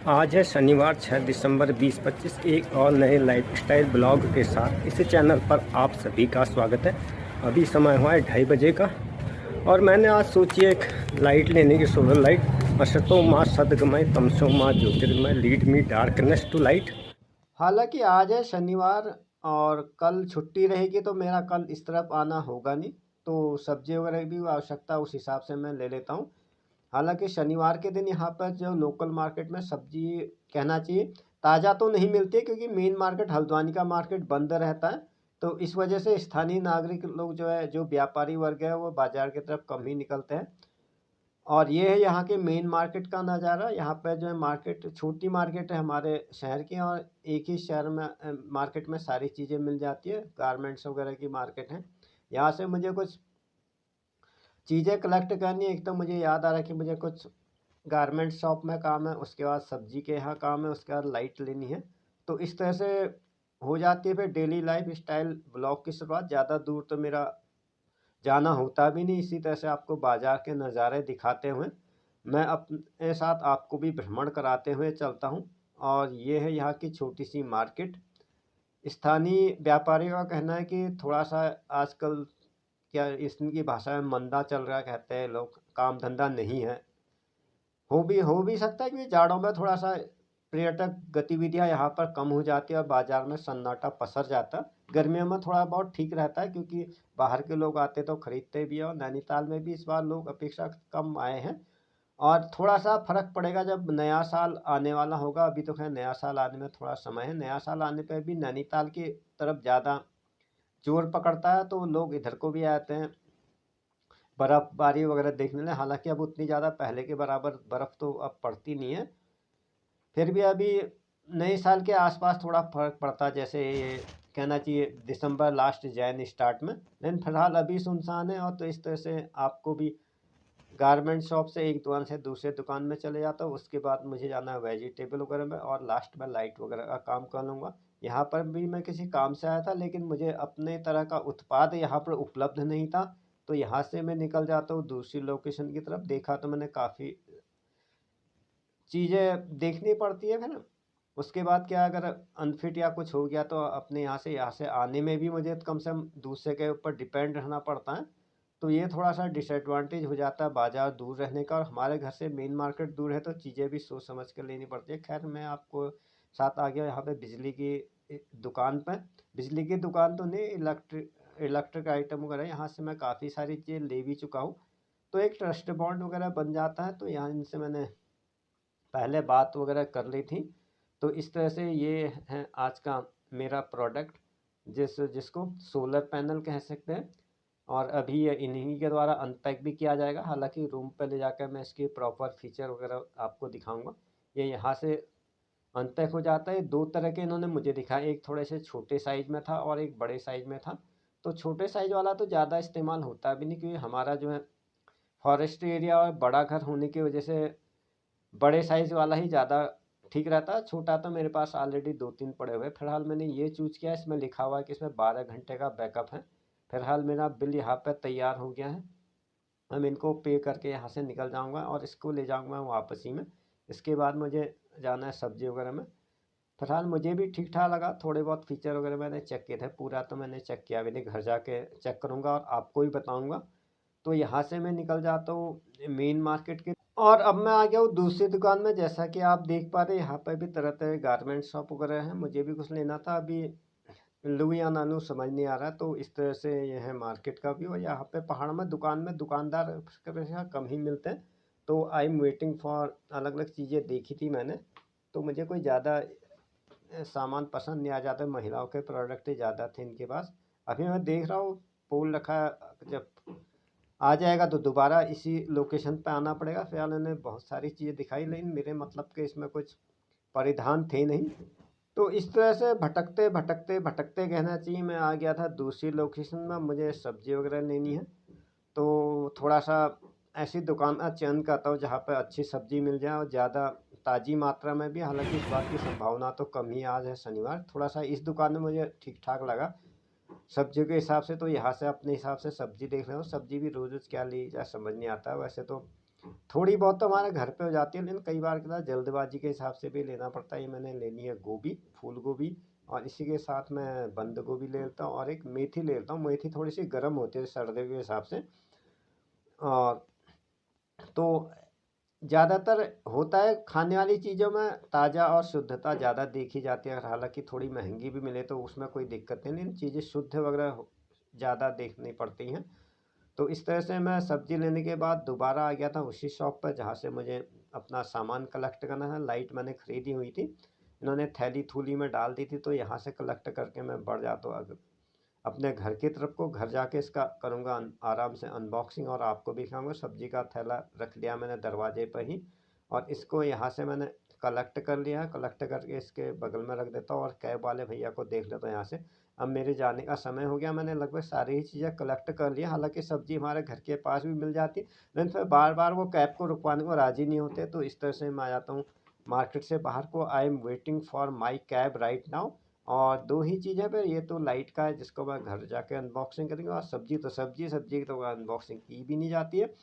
आज है शनिवार 6 दिसंबर 2025। एक और नए लाइफस्टाइल ब्लॉग के साथ इस चैनल पर आप सभी का स्वागत है। अभी समय हुआ है 2:30 बजे का और मैंने आज सोची एक लाइट लेने की, सोलर लाइट। असतो माँ सदगमय तमसो माँ ज्योतिर्मय lead me darkness to light. हालांकि आज है शनिवार और कल छुट्टी रहेगी तो मेरा कल इस तरफ आना होगा नहीं, तो सब्जी वगैरह की भी आवश्यकता उस हिसाब से मैं ले लेता हूँ। हालांकि शनिवार के दिन यहाँ पर जो लोकल मार्केट में सब्जी, कहना चाहिए ताज़ा तो नहीं मिलती है, क्योंकि मेन मार्केट हल्द्वानी का मार्केट बंद रहता है। तो इस वजह से स्थानीय नागरिक लोग जो है, जो व्यापारी वर्ग है, वो बाज़ार की तरफ कम ही निकलते हैं। और ये है यहाँ के मेन मार्केट का नज़ारा। यहाँ पर जो है मार्केट, छोटी मार्केट है हमारे शहर की, और एक ही शहर में मार्केट में सारी चीज़ें मिल जाती है। गारमेंट्स वगैरह की मार्केट है। यहाँ से मुझे कुछ चीज़ें कलेक्ट करनी है। एक तो मुझे याद आ रहा है कि मुझे कुछ गारमेंट शॉप में काम है, उसके बाद सब्जी के यहाँ काम है, उसके बाद लाइट लेनी है। तो इस तरह से हो जाती है फिर डेली लाइफ स्टाइल ब्लॉग की शुरुआत। ज़्यादा दूर तो मेरा जाना होता भी नहीं। इसी तरह से आपको बाज़ार के नज़ारे दिखाते हुए मैं अपने साथ आपको भी भ्रमण कराते हुए चलता हूँ। और ये है यहाँ की छोटी सी मार्केट। स्थानीय व्यापारियों का कहना है कि थोड़ा सा आजकल, क्या इसकी भाषा में, मंदा चल रहा है, कहते हैं लोग, काम धंधा नहीं है। हो भी सकता है कि जाड़ों में थोड़ा सा पर्यटक गतिविधियां यहाँ पर कम हो जाती है और बाजार में सन्नाटा पसर जाता है। गर्मियों में थोड़ा बहुत ठीक रहता है, क्योंकि बाहर के लोग आते तो खरीदते भी हैं। और नैनीताल में भी इस बार लोग अपेक्षा कम आए हैं। और थोड़ा सा फर्क पड़ेगा जब नया साल आने वाला होगा। अभी तो खैर नया साल आने में थोड़ा समय है। नया साल आने पर भी नैनीताल की तरफ ज़्यादा जोर पकड़ता है, तो लोग इधर को भी आते हैं बर्फबारी वगैरह देखने में। हालांकि अब उतनी ज़्यादा पहले के बराबर बर्फ़ तो अब पड़ती नहीं है, फिर भी अभी नए साल के आसपास थोड़ा फर्क पड़ता है। जैसे ये कहना चाहिए दिसंबर लास्ट जैन स्टार्ट में। लेकिन फिलहाल अभी सुनसान है। और तो इस तरह से आपको भी गारमेंट शॉप से एक दुकान से दूसरे दुकान में चले जाता हूँ। उसके बाद मुझे जाना है वेजिटेबल वगैरह में, और लास्ट में लाइट वगैरह का काम कर लूँगा। यहाँ पर भी मैं किसी काम से आया था, लेकिन मुझे अपने तरह का उत्पाद यहाँ पर उपलब्ध नहीं था। तो यहाँ से मैं निकल जाता हूँ दूसरी लोकेशन की तरफ। देखा तो मैंने काफ़ी चीज़ें देखनी पड़ती है फिर। उसके बाद क्या, अगर अनफिट या कुछ हो गया तो अपने यहाँ से आने में भी मुझे कम से कम दूसरे के ऊपर डिपेंड रहना पड़ता है। तो ये थोड़ा सा डिसएडवांटेज हो जाता है बाज़ार दूर रहने का। और हमारे घर से मेन मार्केट दूर है, तो चीज़ें भी सोच समझ कर लेनी पड़ती है। खैर, मैं आपको साथ आ गया यहाँ पे बिजली की दुकान पर। बिजली की दुकान तो नहीं, इलेक्ट्रिक आइटम वगैरह यहाँ से मैं काफ़ी सारी चीज़ें ले भी चुका हूँ। तो एक ट्रस्ट बॉन्ड वगैरह बन जाता है। तो यहाँ इनसे मैंने पहले बात वगैरह कर ली थी। तो इस तरह से ये है आज का मेरा प्रोडक्ट, जिसको सोलर पैनल कह सकते हैं। और अभी ये इन्हीं के द्वारा अनपैक भी किया जाएगा। हालांकि रूम पे ले जाकर मैं इसके प्रॉपर फीचर वगैरह आपको दिखाऊंगा। ये यहाँ से अनपैक हो जाता है। दो तरह के इन्होंने मुझे दिखाया, एक थोड़े से छोटे साइज़ में था और एक बड़े साइज़ में था। तो छोटे साइज़ वाला तो ज़्यादा इस्तेमाल होता भी नहीं, क्योंकि हमारा जो है फॉरेस्ट एरिया और बड़ा घर होने की वजह से बड़े साइज़ वाला ही ज़्यादा ठीक रहता है। छोटा तो मेरे पास ऑलरेडी 2-3 पड़े हुए हैं। फिलहाल मैंने ये चूज़ किया, इसमें लिखा हुआ है कि इसमें 12 घंटे का बैकअप है। फिलहाल मेरा बिल यहाँ पर तैयार हो गया है। हम इनको पे करके यहाँ से निकल जाऊँगा और इसको ले जाऊँगा वापसी में। इसके बाद मुझे जाना है सब्ज़ी वगैरह में। फिलहाल मुझे भी ठीक ठाक लगा। थोड़े बहुत फीचर वगैरह मैंने चेक किए थे, पूरा तो मैंने चेक किया भी नहीं, घर जाके चेक करूँगा और आपको भी बताऊँगा। तो यहाँ से मैं निकल जाता हूँ मेन मार्केट के, और अब मैं आ गया हूँ दूसरी दुकान में। जैसा कि आप देख पा रहे हैं, यहाँ पर भी तरह तरह के गारमेंट शॉप वगैरह हैं। मुझे भी कुछ लेना था, अभी लूँ या ना लूँ समझ नहीं आ रहा। तो इस तरह से ये है मार्केट का व्यू। और यहाँ पे पहाड़ में दुकानदार कम ही मिलते हैं। तो आई एम वेटिंग फॉर, अलग अलग चीज़ें देखी थी मैंने। तो मुझे कोई ज़्यादा सामान पसंद नहीं आ जाता। महिलाओं के प्रोडक्ट ही ज़्यादा थे इनके पास। अभी मैं देख रहा हूँ पोल रखा है, जब आ जाएगा तो दोबारा इसी लोकेशन पे आना पड़ेगा। फिलहाल मैंने बहुत सारी चीज़ें दिखाई, लेकिन मेरे मतलब के इसमें कुछ परिधान थे नहीं। तो इस तरह से भटकते भटकते भटकते, कहना चाहिए, मैं आ गया था दूसरी लोकेशन में। मुझे सब्जी वगैरह लेनी है, तो थोड़ा सा ऐसी दुकान का चयन करता हूँ जहाँ पर अच्छी सब्जी मिल जाए और ज़्यादा ताज़ी मात्रा में भी। हालांकि इस बात की संभावना तो कम ही, आज है शनिवार। थोड़ा सा इस दुकान में मुझे ठीक ठाक लगा सब्जियों के हिसाब से। तो यहाँ से अपने हिसाब से सब्जी देख रहे हो। सब्जी भी रोज़ रोज़ क्या ली जाए समझ नहीं आता। वैसे तो थोड़ी बहुत तो हमारे घर पे हो जाती है, लेकिन कई बार के साथ जल्दबाजी के हिसाब से भी लेना पड़ता है। ये मैंने लेनी है गोभी, फूल गोभी, और इसी के साथ मैं बंद गोभी ले लेता हूँ और एक मेथी ले लेता हूँ। मेथी थोड़ी सी गर्म होती है सर्दी के हिसाब से। और तो ज़्यादातर होता है खाने वाली चीज़ों में ताज़ा और शुद्धता ज़्यादा देखी जाती है। हालांकि थोड़ी महंगी भी मिले तो उसमें कोई दिक्कत नहीं, लेकिन चीज़ें शुद्ध वगैरह ज़्यादा देखनी पड़ती हैं। तो इस तरह से मैं सब्ज़ी लेने के बाद दोबारा आ गया था उसी शॉप पर जहाँ से मुझे अपना सामान कलेक्ट करना था। लाइट मैंने ख़रीदी हुई थी, इन्होंने थैली थूली में डाल दी थी, तो यहाँ से कलेक्ट करके मैं बढ़ जाता हूँ अपने घर की तरफ को। घर जाके इसका करूँगा आराम से अनबॉक्सिंग और आपको भी दिखाऊँगा। सब्ज़ी का थैला रख लिया मैंने दरवाजे पर ही, और इसको यहाँ से मैंने कलेक्ट कर लिया। कलेक्ट करके इसके बगल में रख देता हूँ और कैब वाले भैया को देख लेता हूँ यहाँ से। अब मेरे जाने का समय हो गया, मैंने लगभग सारी ही चीज़ें कलेक्ट कर लिया। हालांकि सब्ज़ी हमारे घर के पास भी मिल जाती, लेकिन फिर बार बार वो कैब को रुकवाने को राज़ी नहीं होते। तो इस तरह से मैं आ जाता हूँ मार्केट से बाहर को। I am waiting for my cab right now. और दो ही चीज़ है फिर, ये तो लाइट का है जिसको मैं घर जाके अनबॉक्सिंग करेंगे, और सब्ज़ी तो सब्ज़ी की तो अनबॉक्सिंग की भी नहीं जाती है।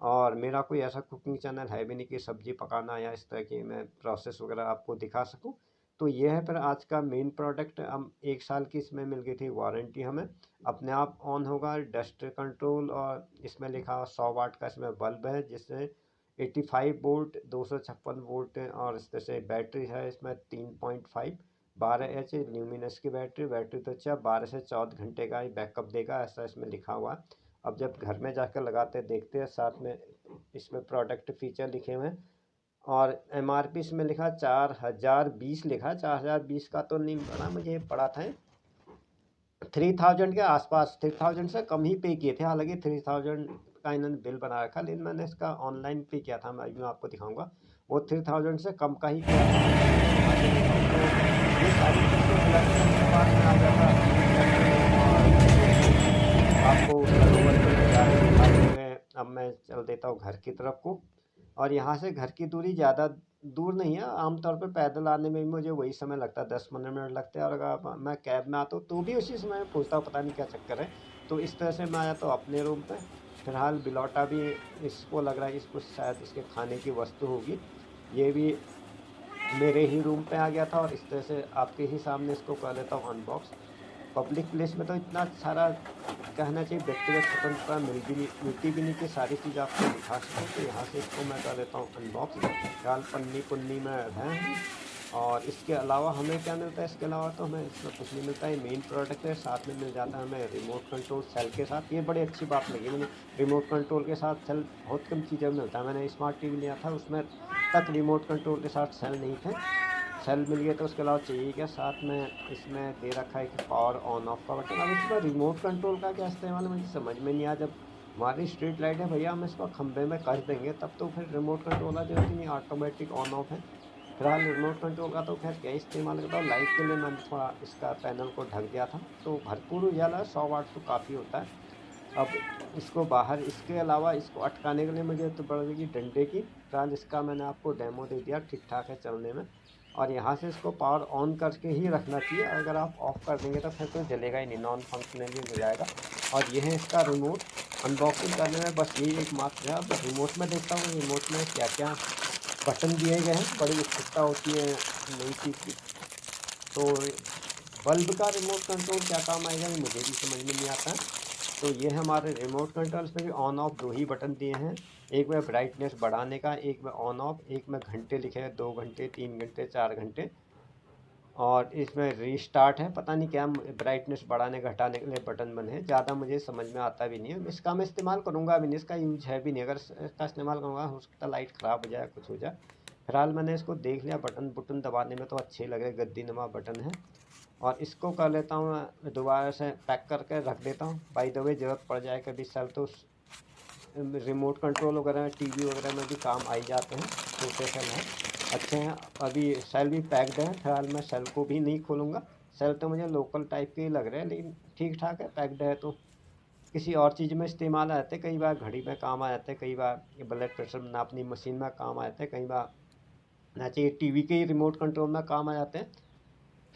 और मेरा कोई ऐसा कुकिंग चैनल है भी नहीं कि सब्ज़ी पकाना या इस तरह की मैं प्रोसेस वगैरह आपको दिखा सकूं। तो ये है फिर आज का मेन प्रोडक्ट। हम 1 साल की इसमें मिल गई थी वारंटी हमें। अपने आप ऑन होगा, डस्ट कंट्रोल, और इसमें लिखा 100 वाट का इसमें बल्ब है, जिससे 85 वोल्ट 256 वोल्ट और इस तरह से बैटरी है इसमें 3.5 12 H ल्यूमिनस की बैटरी तो अच्छा 12 से 14 घंटे का ही बैकअप देगा, ऐसा इसमें लिखा हुआ है। अब जब घर में जाकर लगाते देखते हैं, साथ में इसमें प्रोडक्ट फीचर लिखे हुए हैं। और MRP इसमें लिखा 4020 लिखा। 4020 का तो नहीं पड़ा मुझे, पड़ा था 3000 के आसपास। 3000 से कम ही पे किए थे, हालांकि 3000 का इन्होंने बिल बना रखा, लेकिन मैंने इसका ऑनलाइन पे किया था। मैं अभी आपको दिखाऊंगा, वो 3000 से कम का ही किया था। तो ये सारी चीज़ें select करने के बाद में आ जाता आपको सरोवर के नज़ारे दिखाते हुए। अब मैं चल देता हूँ घर की तरफ को, और यहाँ से घर की दूरी ज़्यादा दूर नहीं है। आमतौर पे पैदल आने में भी मुझे वही समय लगता है, 10-15 मिनट लगते हैं। और अगर मैं कैब में आता हूँ तो भी उसी समय में पहुँचता हूँ, पता नहीं क्या चक्कर है। तो इस तरह से मैं आया तो अपने रूम पे। फिलहाल बिलौटा भी इसको लग रहा है, इसको शायद इसके खाने की वस्तु होगी। ये भी मेरे ही रूम पे आ गया था, और इस तरह से आपके ही सामने इसको कर लेता हूँ अनबॉक्स। पब्लिक प्लेस में तो इतना सारा कहना चाहिए व्यक्तिगत स्वतंत्रता मिलती भी नहीं कि सारी चीज़ आपको दिखा सकूँ। तो यहाँ से इसको मैं कर लेता हूँ अनबॉक्स। फिलहाल पन्नी पुन्नी में है। और इसके अलावा हमें क्या मिलता है, इसके अलावा तो हमें इसमें कुछ नहीं मिलता है। मेन प्रोडक्ट है, साथ में मिल जाता है हमें रिमोट कंट्रोल सेल के साथ। ये बड़ी अच्छी बात लगी मुझे, रिमोट कंट्रोल के साथ सेल बहुत कम चीज़ें में मिलता है। मैंने स्मार्ट टीवी लिया था, उसमें तक रिमोट कंट्रोल के साथ सेल नहीं थे। सेल मिल गया, तो उसके अलावा चाहिए क्या। साथ में इसमें दे रखा है कि पावर ऑन ऑफ का बटन। अब इसमें रिमोट कंट्रोल का क्या इस्तेमाल है मुझे समझ में नहीं आया। जब हमारी स्ट्रीट लाइट है भैया, हम इसको खंभे में कस देंगे तब तो फिर रिमोट कंट्रोल की जरूरत नहीं, ऑटोमेटिक ऑन ऑफ है। फिलहाल रिमोट कंट्रोल का तो खैर क्या इस्तेमाल करता हूँ, लाइट के लिए मैंने थोड़ा इसका पैनल को ढक दिया था। तो भरपूर उजाला 100 वाट तो काफ़ी होता है। अब इसको बाहर, इसके अलावा इसको अटकाने के लिए मुझे तो पड़ेगी डंडे की। फिलहाल इसका मैंने आपको डेमो दे दिया, ठीक ठाक है चलने में। और यहाँ से इसको पावर ऑन करके ही रखना चाहिए, अगर आप ऑफ़ कर देंगे तो फिर तो जलेगा ही नहीं, नॉन फंक्शनल हो जाएगा। और ये है इसका रिमोट। अनबॉक्सिंग करने में बस यही एक मात्र है। अब रिमोट में देखता हूँ रिमोट में क्या क्या बटन दिए गए हैं, बड़ी उत्सुकता होती है नई चीज़ की। तो बल्ब का रिमोट कंट्रोल क्या काम आएगा ये मुझे भी समझ में नहीं आता है। तो ये है हमारे रिमोट कंट्रोल। इसमें भी ऑन ऑफ दो ही बटन दिए हैं, एक में ब्राइटनेस बढ़ाने का, एक में ऑन ऑफ, एक में घंटे लिखे हैं 2 घंटे 3 घंटे 4 घंटे। और इसमें रीस्टार्ट है, पता नहीं क्या ब्राइटनेस बढ़ाने घटाने के लिए बटन बने हैं। ज़्यादा मुझे समझ में आता भी नहीं है, इसका मैं इस्तेमाल करूँगा भी नहीं, इसका यूज है भी नहीं। अगर इसका इस्तेमाल करूँगा हो सकता है लाइट ख़राब हो जाए, कुछ हो जाए। फिलहाल मैंने इसको देख लिया, बटन बुटन दबाने में तो अच्छे लगे, गद्दी नुमा बटन है। और इसको कर लेता हूँ मैं दोबारा से पैक करके रख देता हूँ। बाय द वे ज़रूरत पड़ जाए कभी सेल तो रिमोट कंट्रोल वगैरह टीवी वगैरह में भी काम आ ही जाते हैं। छोटे सेल हैं, अच्छे हैं। अभी सेल भी पैक्ड है, फिलहाल मैं सेल को भी नहीं खोलूँगा। सेल तो मुझे लोकल टाइप के ही लग रहे हैं, लेकिन ठीक ठाक है, पैक्ड है तो किसी और चीज़ में इस्तेमाल आ जाते हैं। कई बार घड़ी में काम आ जाते हैं, कई बार ब्लड प्रेशर नापनी मशीन में काम आ जाते हैं, कई बार ना चाहिए टीवी के ही रिमोट कंट्रोल में काम आ जाते हैं।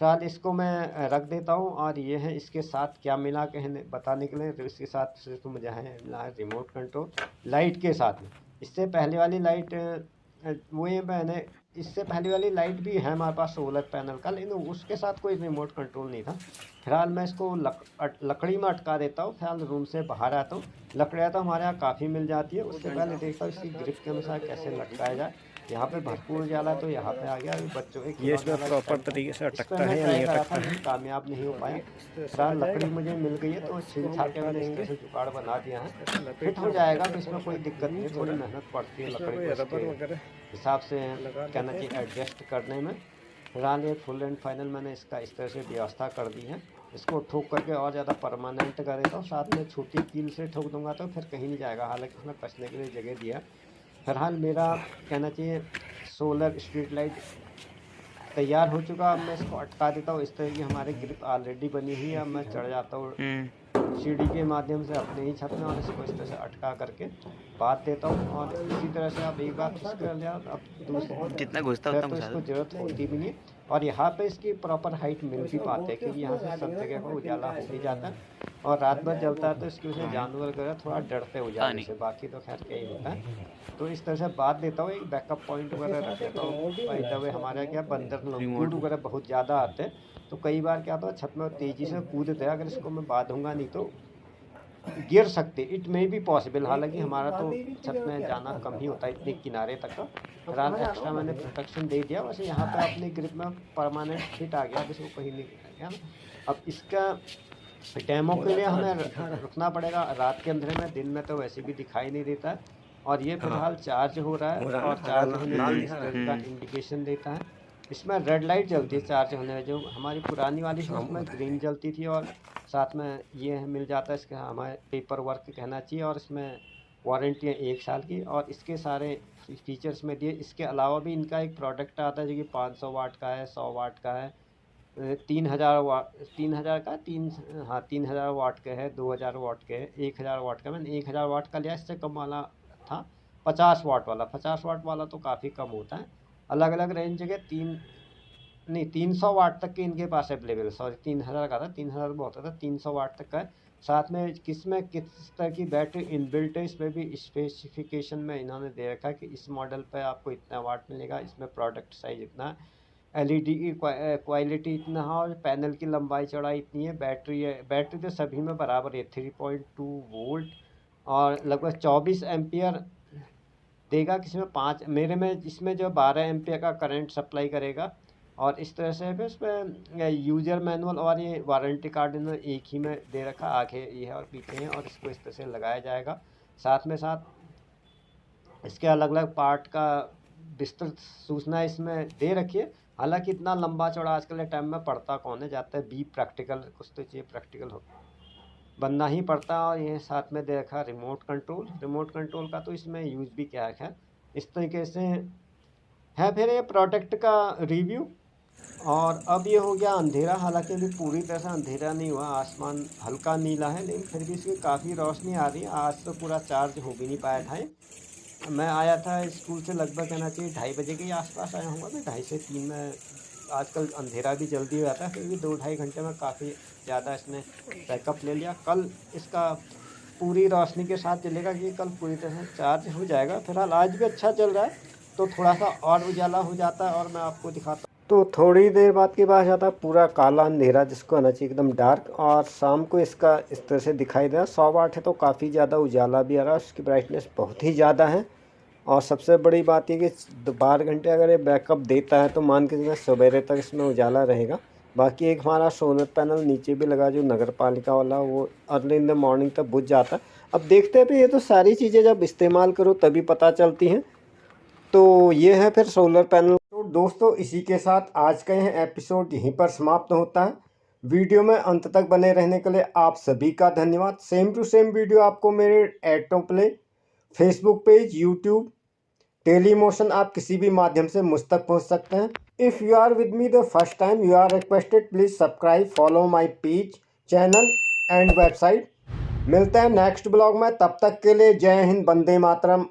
फिलहाल इसको मैं रख देता हूँ। और ये है इसके साथ क्या मिला कहने बताने के लिए, तो इसके साथ सिर्फ मुझे है मिला है रिमोट कंट्रोल लाइट के साथ में। इससे पहले वाली लाइट वो ये मैंने इससे पहले वाली लाइट भी है हमारे पास सोलर पैनल का, लेकिन उसके साथ कोई रिमोट कंट्रोल नहीं था। फिलहाल मैं इसको लकड़ी में अटका देता हूँ। फिलहाल रूम से बाहर आता हूँ। लकड़ियाँ तो हमारे यहाँ काफ़ी मिल जाती है। उससे पहले देखता हूँ इसकी ग्रिप के अनुसार कैसे लटकाया जाए। यहाँ पे भरपूर उजाला तो यहाँ पे आ गया। अभी बच्चों के ये इसमें प्रॉपर तरीके से अटकता है या नहीं अटकता है, कामयाब नहीं हो पाया। फिलहाल लकड़ी मुझे मिल गई है तो छिल छाल के मैंने इस तरह से जुगाड़ बना दिया है। फिट हो जाएगा तो इसमें कोई दिक्कत नहीं, थोड़ी मेहनत पड़ती है लकड़ी के हिसाब से कहना चाहिए एडजस्ट करने में। फिलहाल ये फुल एंड फाइनल मैंने इसका इस तरह से व्यवस्था कर दी है। इसको ठोक करके और ज़्यादा परमानेंट कर देता हूँ। साथ में छोटी कील से ठोक दूंगा तो फिर कहीं नहीं जाएगा, हालांकि उसमें कसने के लिए जगह दिया। फिलहाल मेरा कहना चाहिए सोलर स्ट्रीट लाइट तैयार हो चुका। अब मैं इसको अटका देता हूँ। इस तरह की हमारी ग्रिप ऑलरेडी बनी हुई है। अब मैं चढ़ जाता हूँ सीढ़ी के माध्यम से अपने ही छत में और इसको इस तरह से अटका करके बांध देता हूँ। और इसी तरह से आप एक बार फिक्स कर लिया, अब दूसरी जितना घुसता है तो इसको जरूरत होती भी नहीं। और यहाँ पे इसकी प्रॉपर हाइट मिल भी पाते हैं, क्योंकि यहाँ से सब जगह को उजाला हो भी जाता है और रात भर जलता है, तो इसकी वजह से जानवर वगैरह थोड़ा डरते हो जाने से। बाकी तो खैर क्या ही होता है। तो इस तरह से बांध देता हूँ, एक बैकअप पॉइंट वगैरह रख देता हूँ। बाई द वे हमारे यहाँ क्या बंदर लंगूर वगैरह बहुत ज़्यादा आते हैं, तो कई बार क्या होता है छत में तेज़ी से कूदते हैं। अगर इसको मैं बांधूंगा नहीं तो गिर सकते, इट मे बी पॉसिबल। हालांकि हमारा तो छत में जाना कम ही होता है इतने किनारे तक का। फिलहाल एक्स्ट्रा मैंने प्रोटेक्शन दे दिया। वैसे यहाँ पे अपनी ग्रिप में परमानेंट फिट आ गया, अब इसको कहीं नहीं गया। अब इसका डेमो के लिए हमें रुकना पड़ेगा रात के अंधेरे में, दिन में तो वैसे भी दिखाई नहीं देता है। और ये फिलहाल चार्ज हो रहा है और चार्ज होने का इंडिकेशन देता है। इसमें रेड लाइट जलती है चार्ज होने में। जो हमारी पुरानी वाली थी उसमें ग्रीन जलती थी और साथ में ये मिल जाता है इसका हमें पेपर वर्क कहना चाहिए। और इसमें वारंटी है 1 साल की और इसके सारे फीचर्स में दिए। इसके अलावा भी इनका एक प्रोडक्ट आता है जो कि 500 वाट का है, 100 वाट का है, 3000 वाट, 3000 का 3000 वाट का है, 2000 वाट के है, 1000 वाट का। मैंने 1000 वाट का लिया, इससे कम वाला था 50 वाट वाला। 50 वाट वाला तो काफ़ी कम होता है। अलग अलग रेंज के 300 वाट तक के इनके पास अवेलेबल। सॉरी 3000 का था, 3000 बहुत था, 300 वाट तक का है। साथ में किस तरह की बैटरी इनबिल्ट है इसमें भी स्पेसिफिकेशन में इन्होंने दे रखा है कि इस मॉडल पे आपको इतना वाट मिलेगा, इसमें प्रोडक्ट साइज इतना है, एलईडी की क्वालिटी इतना है और पैनल की लंबाई चौड़ाई इतनी है। बैटरी तो सभी में बराबर है, 3.2 वोल्ट और लगभग 24 एम्पियर देगा। किसी में 5, मेरे में इसमें जो 12 एम्पियर का करंट सप्लाई करेगा। और इस तरह से फिर इसमें यूज़र मैनुअल और ये वारंटी कार्ड इन्होंने एक ही में दे रखा, आगे ये है और पीछे है, और इसको इस तरह से लगाया जाएगा। साथ में साथ इसके अलग अलग पार्ट का विस्तृत सूचना इसमें दे रखी है। हालांकि इतना लंबा चौड़ा आजकल के टाइम में पड़ता कौन है, जाता है बी प्रैक्टिकल, कुछ तो चाहिए प्रैक्टिकल हो बनना ही पड़ता है। और ये साथ में दे रखा रिमोट कंट्रोल का तो इसमें यूज़ भी क्या है। इस तरीके से है फिर ये प्रोडक्ट का रिव्यू। और अब ये हो गया अंधेरा, हालांकि अभी पूरी तरह से अंधेरा नहीं हुआ, आसमान हल्का नीला है, लेकिन फिर भी इसकी काफ़ी रोशनी आ रही है। आज तो पूरा चार्ज हो भी नहीं पाया था। मैं आया था स्कूल से लगभग कहना चाहिए 2:30 बजे के आसपास आया हूँगा मैं, 2:30 से 3 में। आजकल अंधेरा भी जल्दी हो जाता है, फिर भी 2-2.5 घंटे में काफ़ी ज़्यादा इसने बैकअप ले लिया। कल इसका पूरी रोशनी के साथ चलेगा कि कल पूरी तरह से चार्ज हो जाएगा। फिलहाल आज भी अच्छा चल रहा है, तो थोड़ा सा और उजाला हो जाता है और मैं आपको दिखाता हूँ। तो थोड़ी देर बाद के बाद आता है पूरा काला अंधेरा, जिसको आना चाहिए एकदम डार्क, और शाम को इसका इस तरह से दिखाई दे रहा है। 100 वाट है तो काफ़ी ज़्यादा उजाला भी आ रहा है, उसकी ब्राइटनेस बहुत ही ज़्यादा है। और सबसे बड़ी बात ये कि 12 घंटे अगर ये बैकअप देता है तो मान के चलिए सवेरे तक इसमें उजाला रहेगा। बाकी एक हमारा सोलर पैनल नीचे भी लगा जो नगर पालिका वाला, वो अर्ली इन द मॉर्निंग तक बुझ जाता है। अब देखते हैं, ये तो सारी चीज़ें जब इस्तेमाल करो तभी पता चलती हैं। तो ये है फिर सोलर पैनल। तो दोस्तों इसी के साथ आज का यह एपिसोड यहीं पर समाप्त होता है। वीडियो में अंत तक बने रहने के लिए आप सभी का धन्यवाद। सेम टू सेम वीडियो आपको मेरे auto play Facebook page, YouTube, Dailymotion, आप किसी भी माध्यम से मुझ तक पहुँच सकते हैं। If you are with me the first time, you are requested please subscribe, follow my page, channel and website. मिलते हैं नेक्स्ट ब्लॉग में, तब तक के लिए जय हिंद, वंदे मातरम।